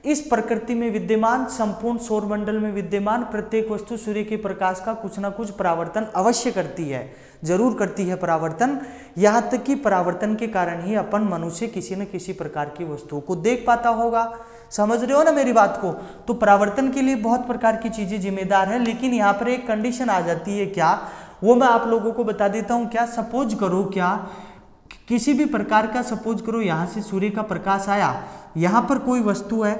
इस प्रकृति में विद्यमान, संपूर्ण सौरमंडल में विद्यमान प्रत्येक वस्तु सूर्य के प्रकाश का कुछ ना कुछ परावर्तन अवश्य करती है, जरूर करती है परावर्तन। यहाँ तक कि परावर्तन के कारण ही अपन मनुष्य किसी न किसी प्रकार की वस्तुओं को देख पाता होगा। समझ रहे हो ना मेरी बात को? तो परावर्तन के लिए बहुत प्रकार की चीजें जिम्मेदार है, लेकिन यहाँ पर एक कंडीशन आ जाती है। क्या? वो मैं आप लोगों को बता देता हूँ। क्या? सपोज करो, क्या किसी भी प्रकार का, सपोज करो यहाँ से सूर्य का प्रकाश आया, यहाँ पर कोई वस्तु है,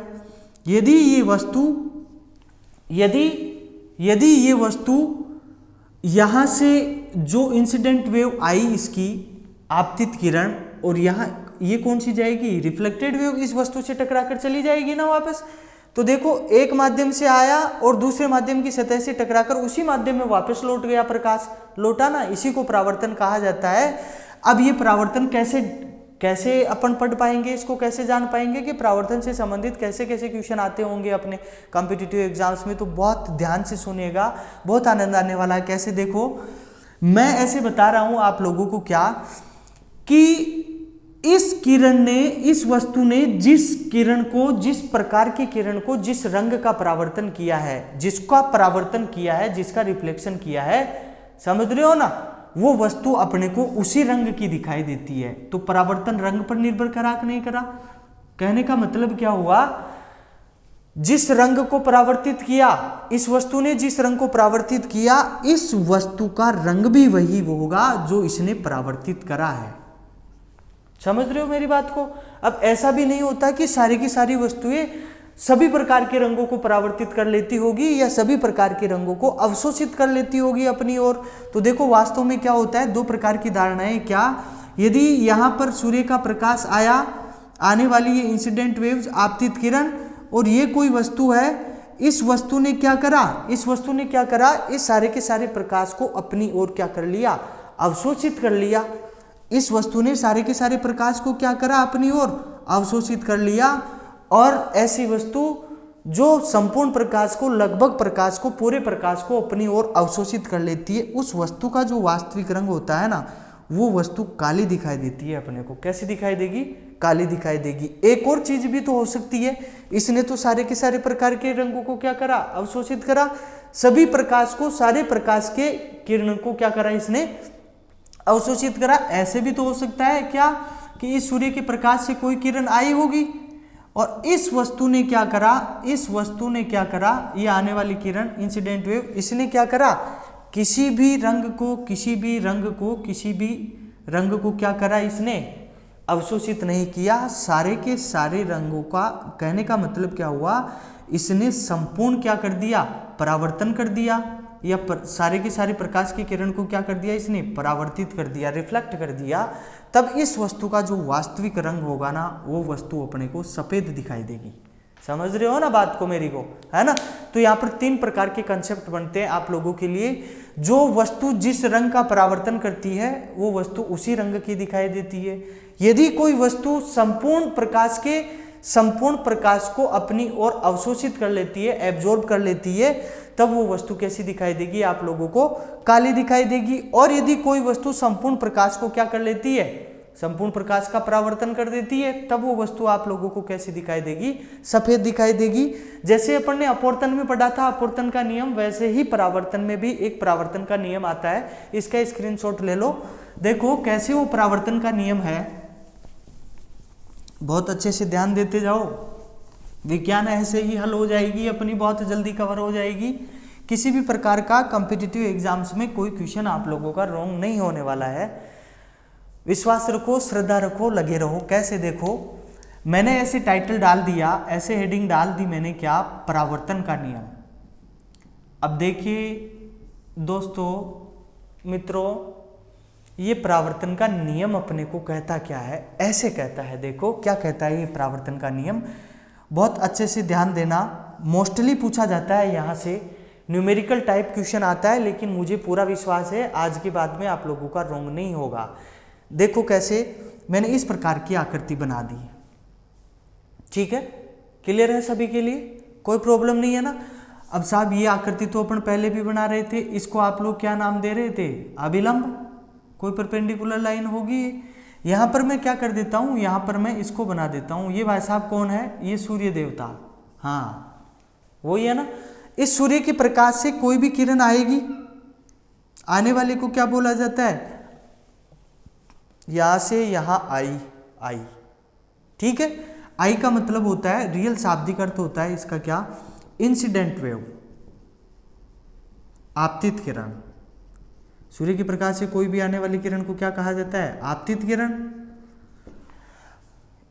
यदि ये वस्तु यहाँ से जो इंसिडेंट वेव आई, इसकी आपतित किरण, और यहाँ ये कौन सी जाएगी? रिफ्लेक्टेड वेव इस वस्तु से टकराकर चली जाएगी ना वापस। तो देखो, एक माध्यम से आया और दूसरे माध्यम की सतह से टकराकर उसी माध्यम में वापस लौट गया, प्रकाश लौटा ना, इसी को परावर्तन कहा जाता है। अब ये परावर्तन कैसे अपन पढ़ पाएंगे, इसको कैसे जान पाएंगे कि परावर्तन से संबंधित कैसे कैसे क्वेश्चन आते होंगे अपने कॉम्पिटिटिव एग्जाम्स में? तो बहुत ध्यान से सुनिएगा, बहुत आनंद आने वाला है। कैसे? देखो, मैं ऐसे बता रहा हूं आप लोगों को, क्या कि इस किरण ने, इस वस्तु ने जिस किरण को, जिस प्रकार की किरण को, जिस रंग का परावर्तन किया है, जिसका परावर्तन किया है, जिसका रिफ्लेक्शन किया है, समझ रहे हो ना, वो वस्तु अपने को उसी रंग की दिखाई देती है। तो परावर्तन रंग पर निर्भर करा कि नहीं करा? कहने का मतलब क्या हुआ? जिस रंग को परावर्तित किया, इस वस्तु ने जिस रंग को परावर्तित किया, इस वस्तु का रंग भी वही होगा जो इसने परावर्तित करा है। समझ रहे हो मेरी बात को? अब ऐसा भी नहीं होता कि सारी की सारी वस्तुएं सभी प्रकार के रंगों को परावर्तित कर लेती होगी या सभी प्रकार के रंगों को अवशोषित कर लेती होगी अपनी ओर। तो देखो, वास्तव में क्या होता है, दो प्रकार की धारणाएं। क्या? यदि यहाँ पर सूर्य का प्रकाश आया, आने वाली ये इंसिडेंट वेव्स, आपतित किरण, और ये कोई वस्तु है, इस वस्तु ने क्या करा, इस सारे के सारे प्रकाश को अपनी ओर क्या कर लिया? अवशोषित कर लिया। इस वस्तु ने सारे के सारे प्रकाश को क्या करा? अपनी ओर अवशोषित कर लिया। और ऐसी वस्तु जो संपूर्ण प्रकाश को, लगभग प्रकाश को, पूरे प्रकाश को अपनी ओर अवशोषित कर लेती है, उस वस्तु का जो वास्तविक रंग होता है ना, वो वस्तु काली दिखाई देती है अपने को। कैसी दिखाई देगी? काली दिखाई देगी। एक और चीज भी तो हो सकती है, इसने तो सारे के सारे प्रकार के रंगों को क्या करा? अवशोषित करा। सभी प्रकाश को, सारे प्रकाश के किरण को क्या करा? इसने अवशोषित करा। ऐसे भी तो हो सकता है क्या कि इस सूर्य के प्रकाश से कोई किरण आई होगी और इस वस्तु ने क्या करा, ये आने वाली किरण, इंसिडेंट वेव, इसने क्या करा? किसी भी रंग को क्या करा? इसने अवशोषित नहीं किया। सारे के सारे रंगों का, कहने का मतलब क्या हुआ? इसने संपूर्ण क्या कर दिया? परावर्तन कर दिया। या सारे के सारे प्रकाश की किरण को क्या कर दिया? इसने परावर्तित कर दिया, रिफ्लेक्ट कर दिया। तब इस वस्तु का जो वास्तविक रंग होगा ना, वो वस्तु अपने को सफेद दिखाई देगी। समझ रहे हो ना बात को मेरी को, है ना? तो यहाँ पर तीन प्रकार के कंसेप्ट बनते हैं आप लोगों के लिए। जो वस्तु जिस रंग का परावर्तन करती है, वो वस्तु उसी रंग की दिखाई देती है। यदि कोई वस्तु संपूर्ण प्रकाश को अपनी ओर अवशोषित कर लेती है, एब्जॉर्ब कर लेती है, तब वो वस्तु कैसी दिखाई देगी? आप लोगों को काली दिखाई देगी। और यदि कोई वस्तु संपूर्ण प्रकाश को क्या कर लेती है? संपूर्ण प्रकाश का परावर्तन कर देती है, तब वो वस्तु आप लोगों को कैसी दिखाई देगी? सफेद दिखाई देगी। जैसे अपन ने अपवर्तन में पढ़ा था अपवर्तन का नियम, वैसे ही परावर्तन में भी एक परावर्तन का नियम आता है। इसका स्क्रीनशॉट ले लो। देखो कैसे वो परावर्तन का नियम है, बहुत अच्छे से ध्यान देते जाओ। विज्ञान ऐसे ही हल हो जाएगी अपनी, बहुत जल्दी कवर हो जाएगी। किसी भी प्रकार का कॉम्पिटिटिव एग्जाम्स में कोई क्वेश्चन आप लोगों का रॉन्ग नहीं होने वाला है। विश्वास रखो, श्रद्धा रखो, लगे रहो। कैसे? देखो, मैंने ऐसे टाइटल डाल दिया, ऐसे हेडिंग डाल दी मैंने, क्या? परावर्तन का नियम। अब देखिए दोस्तों, मित्रों, ये परावर्तन का नियम अपने को कहता क्या है? ऐसे कहता है, देखो क्या कहता है ये परावर्तन का नियम। बहुत अच्छे से ध्यान देना, मोस्टली पूछा जाता है, यहाँ से न्यूमेरिकल टाइप क्वेश्चन आता है, लेकिन मुझे पूरा विश्वास है आज के बाद में आप लोगों का रॉन्ग नहीं होगा। देखो कैसे, मैंने इस प्रकार की आकृति बना दी, ठीक है? क्लियर है सभी के लिए? कोई प्रॉब्लम नहीं है ना? अब साहब ये आकृति तो अपन पहले भी बना रहे थे, इसको आप लोग क्या नाम दे रहे थे? अभिलंब। कोई परपेंडिकुलर लाइन होगी। यहाँ पर मैं क्या कर देता हूँ, यहाँ पर मैं इसको बना देता हूँ। ये भाई साहब कौन है? ये सूर्य देवता। हाँ वही है ना। इस सूर्य के प्रकाश से कोई भी किरण आएगी, आने वाले को क्या बोला जाता है? यहां से यहां आई। ठीक है। आई का मतलब होता है, रियल शाब्दिक अर्थ होता है इसका क्या? इंसिडेंट वेव, आपतित किरण। सूर्य के प्रकाश से कोई भी आने वाली किरण को क्या कहा जाता है? आपतित किरण।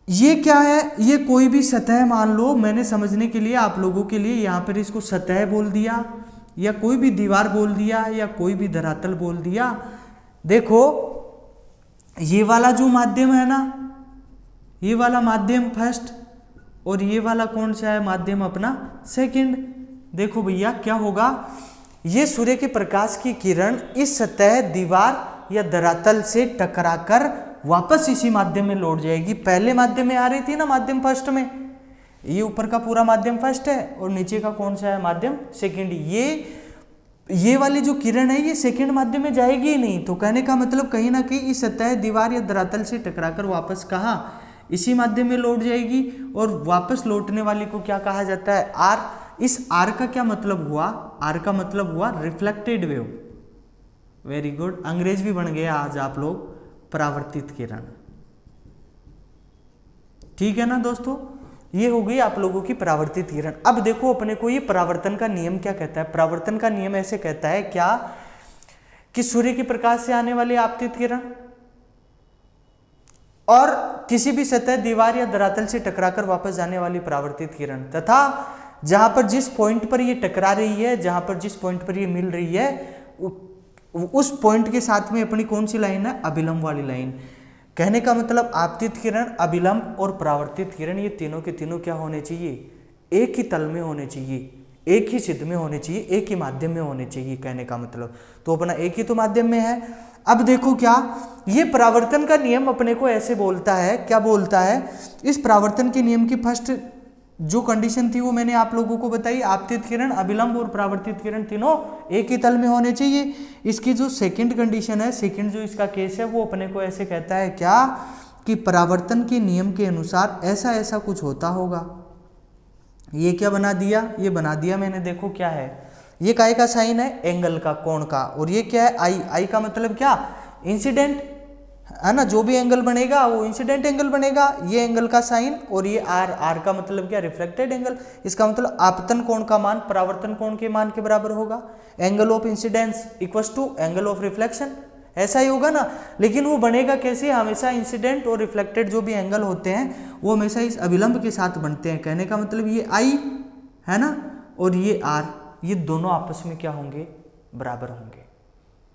ये क्या है? ये कोई भी सतह मान लो, मैंने समझने के लिए आप लोगों के लिए यहां पर इसको सतह बोल दिया, या कोई भी दीवार बोल दिया, या कोई भी धरातल बोल दिया। देखो ये वाला जो माध्यम है ना, ये वाला माध्यम फर्स्ट, और ये वाला कौन सा है माध्यम? अपना सेकंड। देखो भैया क्या होगा, ये सूर्य के प्रकाश की किरण इस सतह, दीवार या धरातल से टकराकर वापस इसी माध्यम में लौट जाएगी। पहले माध्यम में आ रही थी ना, माध्यम फर्स्ट में, ये ऊपर का पूरा माध्यम फर्स्ट है और नीचे का कौन सा है? माध्यम सेकंड। ये वाली जो किरण है ये सेकंड माध्यम में जाएगी ही नहीं। तो कहने का मतलब कहीं ना कहीं इस सतह, दीवार या धरातल से टकराकर वापस कहाँ? इसी माध्यम में लौट जाएगी। और वापस लौटने वाली को क्या कहा जाता है? आर। इस आर का क्या मतलब हुआ? आर का मतलब हुआ रिफ्लेक्टेड वेव। वेरी गुड, अंग्रेज भी बन गया आज आप लोग। परावर्तित किरण। ठीक है ना दोस्तों, ये हो गई आप लोगों की परावर्तित किरण। अब देखो अपने को ये परावर्तन का नियम क्या कहता है? परावर्तन का नियम ऐसे कहता है क्या, कि सूर्य के प्रकाश से आने वाली आपतित किरण और किसी भी सतह, दीवार या धरातल से टकराकर वापस जाने वाली परावर्तित किरण, तथा जहां पर जिस पॉइंट पर ये टकरा रही है, जहां पर जिस पॉइंट पर ये मिल रही है, उस पॉइंट के साथ में अपनी कौन सी लाइन है? अभिलंब वाली लाइन। कहने का मतलब आपतित किरण, अभिलंब और परावर्तित किरण, ये तीनों के तीनों क्या होने चाहिए? एक ही तल में होने चाहिए, एक ही सिद्ध में होने चाहिए, एक ही माध्यम में होने चाहिए। कहने का मतलब तो अपना एक ही तो माध्यम में है। अब देखो क्या, ये परावर्तन का नियम अपने को ऐसे बोलता है, क्या बोलता है? इस परावर्तन के नियम की फर्स्ट जो कंडीशन थी वो मैंने आप लोगों को बताई, आपतित किरण, अभिलंब और परावर्तित किरण तीनों एक ही तल में होने चाहिए। इसकी जो सेकंड कंडीशन है, सेकंड जो इसका केस है, वो अपने को ऐसे कहता है क्या, कि परावर्तन के नियम के अनुसार ऐसा ऐसा कुछ होता होगा। ये क्या बना दिया? ये बना दिया मैंने, देखो क्या है, ये काय का साइन है? एंगल का, कोण का। और ये क्या है? आई। आई का मतलब क्या? इंसिडेंट है ना, जो भी एंगल बनेगा वो इंसिडेंट एंगल बनेगा। ये एंगल का साइन, और ये आर। आर का मतलब क्या? Reflected angle. इसका मतलब आपतन कोण का मान परावर्तन कोण के मान के बराबर होगा। Angle of incidence equals to angle of reflection, ऐसा ही होगा ना। लेकिन वो बनेगा कैसे? हमेशा इंसिडेंट और रिफ्लेक्टेड जो भी एंगल होते हैं वो हमेशा इस अभिलंब के साथ बनते हैं। कहने का मतलब ये आई है ना, और ये आर, ये दोनों आपस में क्या होंगे? बराबर होंगे।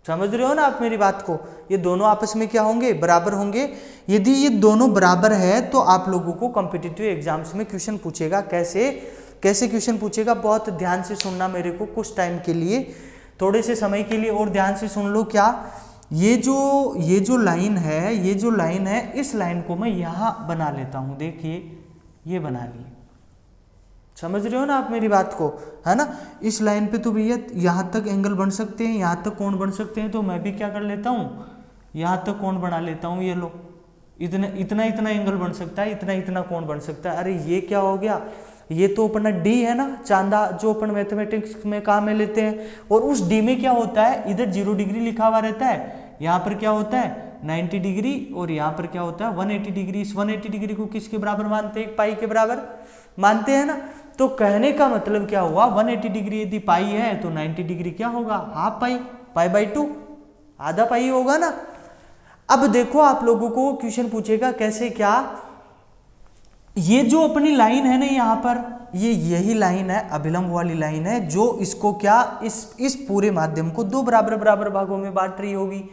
समझ रहे हो ना आप मेरी बात को? ये दोनों आपस में क्या होंगे? बराबर होंगे। यदि ये दोनों बराबर है तो आप लोगों को कॉम्पिटिटिव एग्जाम्स में क्वेश्चन पूछेगा। कैसे कैसे क्वेश्चन पूछेगा? बहुत ध्यान से सुनना मेरे को, कुछ टाइम के लिए, थोड़े से समय के लिए और ध्यान से सुन लो। क्या ये जो लाइन है, ये जो लाइन है, इस लाइन को मैं यहाँ बना लेता हूँ। देखिए ये बना ली, समझ रहे हो ना आप मेरी बात को, है ना। इस लाइन पे तो भैया यहाँ तक एंगल बन सकते हैं, यहाँ तक कोण बन सकते हैं, तो मैं भी क्या कर लेता हूँ, यहाँ तक कोण बना लेता हूँ। ये लो, इतना इतना एंगल बन सकता है, इतना इतना कोण बन सकता है। अरे ये क्या हो गया? ये तो अपना डी है ना, चांदा, जो अपन मैथमेटिक्स में काम में लेते हैं। और उस डी में क्या होता है? इधर 0 डिग्री लिखा हुआ रहता है, यहाँ पर क्या होता है? 90 डिग्री, और यहाँ पर क्या होता है? 180 डिग्री। इस 180 डिग्री को किसके बराबर मानते हैं? 1 पाई के बराबर मानते हैं ना। तो कहने का मतलब क्या हुआ? 180 डिग्री यदि पाई है तो 90 डिग्री क्या होगा? हाफ पाई, पाई बाई 2, आधा पाई होगा ना। अब देखो आप लोगों को क्वेश्चन पूछेगा कैसे, क्या ये जो अपनी लाइन है ना यहाँ पर, यही लाइन है, अभिलंब वाली लाइन है, जो इसको क्या, इस पूरे माध्यम को 2 बराबर बराबर भागों में बांट रही होगी।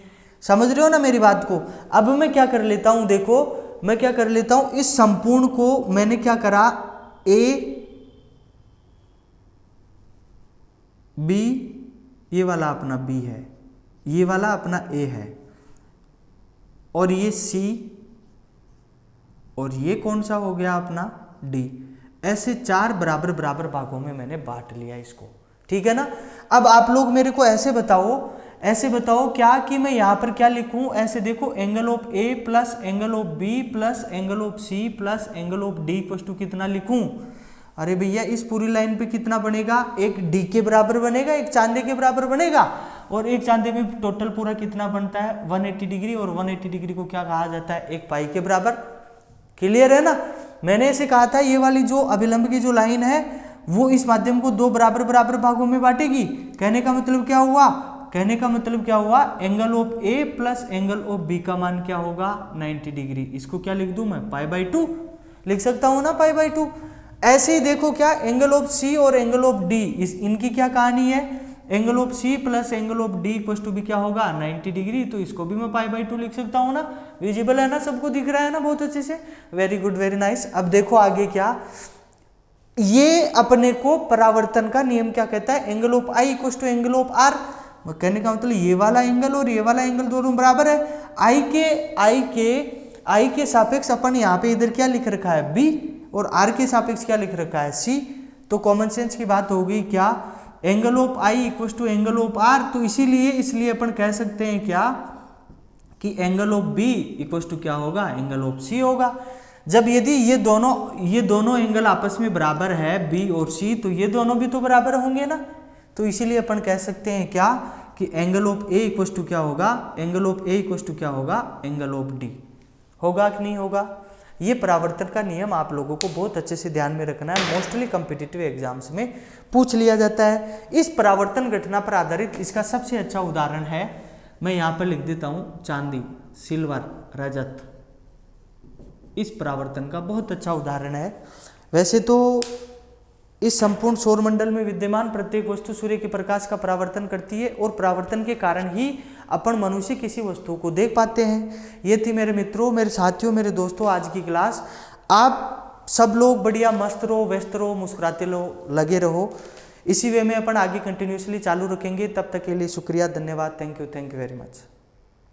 समझ रहे हो ना मेरी बात को? अब मैं क्या कर लेता हूं, देखो मैं क्या कर लेता हूं, इस संपूर्ण को मैंने क्या करा, ए बी, ये वाला अपना बी है, ये वाला अपना ए है, और ये सी, और ये कौन सा हो गया अपना डी। ऐसे 4 बराबर बराबर भागों में मैंने बांट लिया इसको। ठीक है ना। अब आप लोग मेरे को ऐसे बताओ क्या कि मैं यहाँ पर क्या लिखूं, ऐसे देखो angle of A plus angle of B plus angle of C plus angle of D equal to कितना लिखूं। अरे भैया इस पूरी लाइन पे कितना बनेगा, एक डी के बराबर बनेगा, एक चांदे के बराबर बनेगा, और एक चांदे में टोटल पूरा कितना बनता है 180 डिग्री, और 180 डिग्री को क्या कहा जाता है, एक पाई के बराबर। क्लियर है ना। मैंने ऐसे कहा था ये वाली जो अभिलंब की जो लाइन है वो इस माध्यम को दो बराबर बराबर भागों में बांटेगी। कहने का मतलब क्या हुआ, angle of A plus angle of B का मान क्या होगा 90 डिग्री। इसको क्या लिख दूं मैं, π/2 लिख सकता हूं ना, π/2। ऐसे ही देखो क्या एंगल ऑफ सी और एंगल ऑफ डी, इनकी क्या कहानी है, angle of C plus angle of D equal to भी क्या होगा 90 डिग्री, तो इसको भी मैं π/2 लिख सकता हूं ना। विजिबल है ना, सबको दिख रहा है ना बहुत अच्छे से, वेरी गुड वेरी नाइस। अब देखो आगे क्या, ये अपने को परावर्तन का नियम क्या कहता है, angle of I equal to angle of R. कहने का मतलब ये वाला एंगल और ये वाला एंगल दोनों बराबर है। आई के सापेक्ष अपन यहाँ पे इधर क्या लिख रखा है बी, और आर के सापेक्ष क्या लिख रखा है सी। तो कॉमन सेंस की बात होगी क्या, angle of I equal to angle of R. तो इसलिए अपन कह सकते हैं क्या कि angle of B equal to क्या होगा, एंगल ऑफ सी होगा। जब यदि ये दोनों एंगल आपस में बराबर है बी और सी, तो ये दोनों भी तो बराबर होंगे ना। तो इसीलिए अपन कह सकते हैं क्या कि angle of A equal to क्या होगा, angle of A equal to क्या होगा, एंगल ऑफ डी। होगा कि नहीं होगा। ये परावर्तन का नियम आप लोगों को बहुत अच्छे से ध्यान में रखना है, मोस्टली कॉम्पिटिटिव एग्जाम्स में पूछ लिया जाता है। इस परावर्तन घटना पर आधारित इसका सबसे अच्छा उदाहरण है, मैं यहाँ पर लिख देता हूँ, चांदी, सिल्वर, रजत। इस परावर्तन का बहुत अच्छा उदाहरण है। वैसे तो इस संपूर्ण सौरमंडल में विद्यमान प्रत्येक वस्तु सूर्य के प्रकाश का परावर्तन करती है, और परावर्तन के कारण ही अपन मनुष्य किसी वस्तु को देख पाते हैं। ये थी मेरे मित्रों, मेरे साथियों, मेरे दोस्तों आज की क्लास। आप सब लोग बढ़िया मस्त रहो, व्यस्त रहो, मुस्कुराते रहो, लगे रहो। इसी वे में अपन आगे कंटिन्यूसली चालू रखेंगे। तब तक के लिए शुक्रिया, धन्यवाद, थैंक यू वेरी मच।